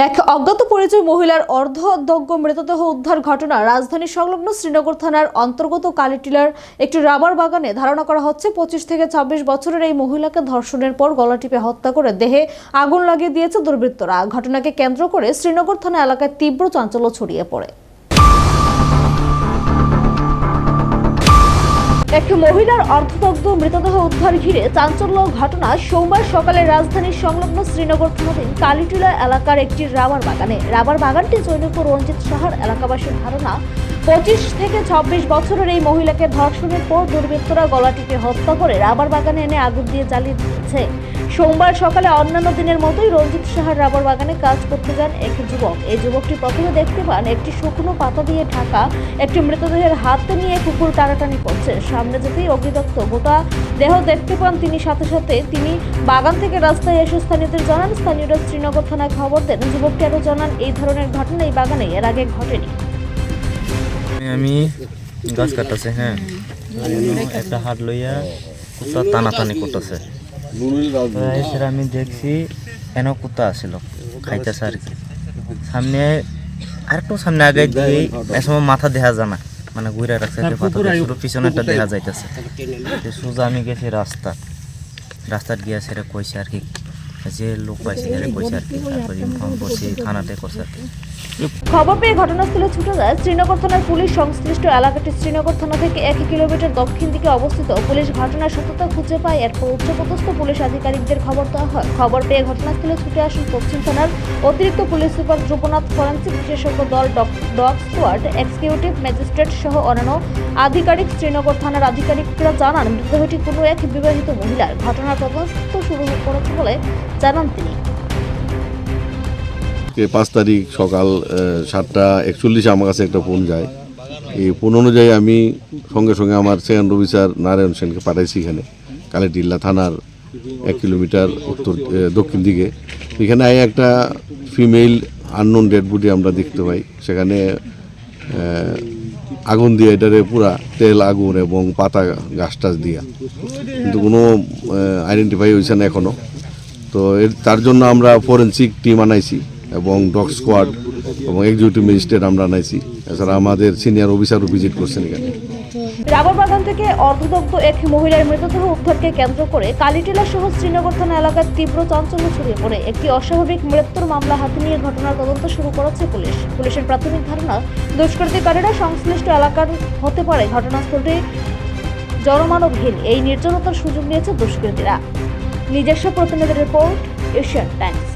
এক অজ্ঞাত পরিচয় মহিলার অর্ধদগ্ধ মৃতদেহ উদ্ধার ঘটনা রাজধানী সংলগ্ন শ্রীনগর থানার অন্তর্গত কালীটিলার একটি রাবার বাগানে। ধারণা করা হচ্ছে 25 থেকে 26 বছরের এই মহিলাকে ধর্ষণের পর গলা টিপে হত্যা করে দেহে আগুন লাগিয়ে দিয়েছে দুর্বৃত্তরা। ঘটনাকে কেন্দ্র করে শ্রীনগর থানা এলাকায় তীব্র চাঞ্চল্য ছড়িয়ে পড়ে। এক মহিলার অর্ধদগ্ধ মৃতদেহ উদ্ধার ঘিরে চাঞ্চল্য ঘটনা সোমবার সকালে রাজধানীর সংলগ্ন শ্রীনগর থানাধীন কালীটিলা এলাকার একটি রাবার বাগানে। রাবার বাগানটি জৈনপুর রঞ্জিত সাহার এলাকাবাসীর ধারণা 25 থেকে 26 বছরের এই মহিলাকে ধর্ষণের পর দুর্বৃত্তরা গলা টিপে হত্যা করে রাবার বাগানে এনে আগুন দিয়ে জ্বালিয়ে দিয়েছে। সোমবার সকালে অন্যান্য দিনের মতোই রঞ্জিত সাহার রাবার বাগানে কাজ করতে যান এক যুবক। এই যুবকটি প্রথমে দেখতে পান একটি শুকনো পাতা দিয়ে ঢাকা একটি মৃতদেহের হাতে নিয়ে কুকুর টানাটানি করছে। সামনে যেতেই অগ্নিদগ্ধ গোটা দেহ দেখতে পান তিনি। সাথে সাথে তিনি বাগান থেকে রাস্তায় এসে স্থানীয়দের জানান। স্থানীয়রা শ্রীনগর থানায় খবর দেন। যুবকটি আরও জানান, এই ধরনের ঘটনা এই বাগানে এর আগে ঘটেনি। আমি গাছ কাটতেছে, একটা হাত লইয়া কুত্তা টানাটানি করতেছে। আমি দেখছি কেন কুত্তা আসছিল খাইতেছে আর কি। সামনে আরেকটু সামনে আগে দিয়ে সময় মাথা দেখা যায় না, মানে ঘুরে রাখছে পিছনে একটা দেখা যাইতেছে। সোজা আমি গেছি রাস্তার গিয়ে সেটা কইছে আর কি, যে লোক পাইছে কইছে আর কি। তারপরে ইনফর্ম করছি, থানাতে করছে আর কি। খবর পেয়ে ঘটনাস্থলে ছুটে যায় শ্রীনগর থানার পুলিশ। সংশ্লিষ্ট এলাকাটি শ্রীনগর থানা থেকে 1 কিলোমিটার দক্ষিণ দিকে অবস্থিত। পুলিশ ঘটনার সত্যতা খুঁজে পায়। এরপর উচ্চপদস্থ পুলিশ আধিকারিকদের খবর দেওয়া হয়। খবর পেয়ে ঘটনাস্থলে ছুটে আসেন পশ্চিম থানার অতিরিক্ত পুলিশ সুপার ধ্রুবনাথ, ফরেন্সিক বিশেষজ্ঞ দল, ডগ স্কোয়াড, এক্সিকিউটিভ ম্যাজিস্ট্রেট সহ অন্যান্য আধিকারিক। শ্রীনগর থানার আধিকারিকরা জানান, মৃতদেহটি কোনো এক বিবাহিত মহিলার। ঘটনার তদন্ত শুরু করেছে বলে জানান তিনি। 5 তারিখ সকাল 7:41 আমার কাছে একটা ফোন যায়। এই ফোন অনুযায়ী আমি সঙ্গে সঙ্গে আমার সেকেন্ড অফিসার নারায়ণ সেনকে পাঠাইছি এখানে কালীটিলা থানার 1 কিলোমিটার দক্ষিণ দিকে। এখানে একটা ফিমেল আননোন ডেড বডি আমরা দেখতে পাই। সেখানে আগুন দিয়ে এটারে পুরা তেল আগুন এবং পাতা গাছ টাছ দিয়া, কিন্তু কোনো আইডেন্টিফাই হয়েছে না এখনও। তো তার জন্য আমরা ফরেন্সিক টিম আনাইছি এবং ডগ স্কোয়াড এবং এক্সিকিউটিভ ম্যাজিস্ট্রেট আমরা আনাইছি। এছাড়া আমাদের সিনিয়র অফিসারও ভিজিট করছেন এখানে। রাবার বাগান থেকে অর্ধদগ্ধ এক মহিলার মৃতদেহ উদ্ধারকে কেন্দ্র করে কালীটিলা সহ শ্রীনগর থানা এলাকায় তীব্র চাঞ্চল্য ছড়িয়ে পড়ে। একটি অস্বাভাবিক মৃত্যুর মামলা হাতে নিয়ে ঘটনার তদন্ত শুরু করেছে পুলিশ। পুলিশের প্রাথমিক ধারণা, দুষ্কৃতিকারীরা সংশ্লিষ্ট এলাকার হতে পারে। ঘটনাস্থলটি জনমানবহীন। এই নির্জনতার সুযোগ নিয়েছে দুষ্কৃতীরা। নিজস্ব প্রতিনিধির রিপোর্ট, এশিয়ান টাইমস।